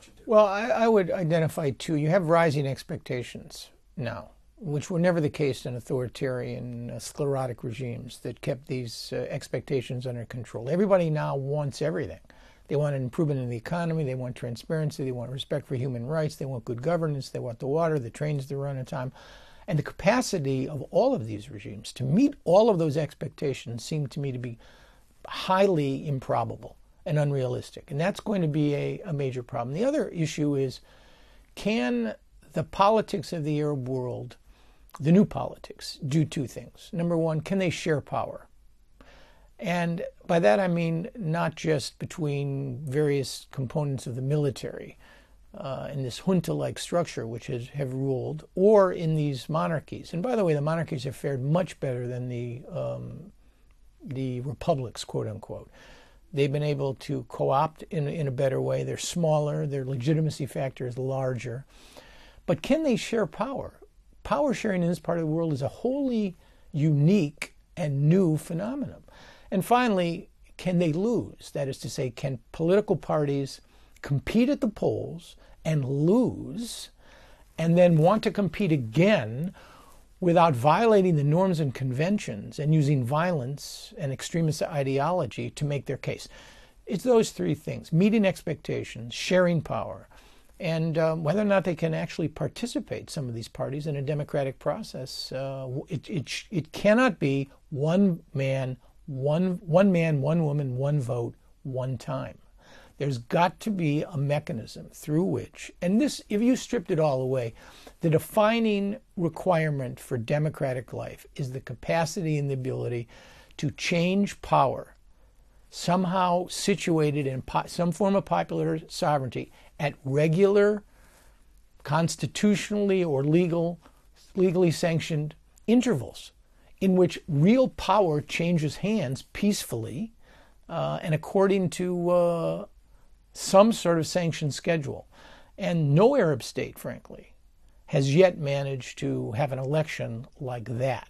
you do? Well, I would identify two. You have rising expectations now, which were never the case in authoritarian, sclerotic regimes that kept these expectations under control. Everybody now wants everything. They want an improvement in the economy, they want transparency, they want respect for human rights, they want good governance, they want the water, the trains to run on time. And the capacity of all of these regimes to meet all of those expectations seem to me to be highly improbable and unrealistic. And that's going to be a major problem. The other issue is, can the politics of the Arab world, the new politics, do two things? Number one, can they share power? And by that I mean not just between various components of the military in this junta-like structure which have ruled, or in these monarchies. And by the way, the monarchies have fared much better than the republics, quote unquote. They've been able to co-opt in a better way. They're smaller. Their legitimacy factor is larger. But can they share power? Power sharing in this part of the world is a wholly unique and new phenomenon. And finally, can they lose? That is to say, can political parties compete at the polls and lose, and then want to compete again without violating the norms and conventions and using violence and extremist ideology to make their case? It's those three things: meeting expectations, sharing power, and whether or not they can actually participate, some of these parties, in a democratic process. It cannot be one man, one woman, one vote, one time. There's got to be a mechanism through which, and this, if you stripped it all away, the defining requirement for democratic life is the capacity and the ability to change power, somehow situated in some form of popular sovereignty at regular, constitutionally or legally sanctioned intervals, in which real power changes hands peacefully and according to some sort of sanctioned schedule. And no Arab state, frankly, has yet managed to have an election like that.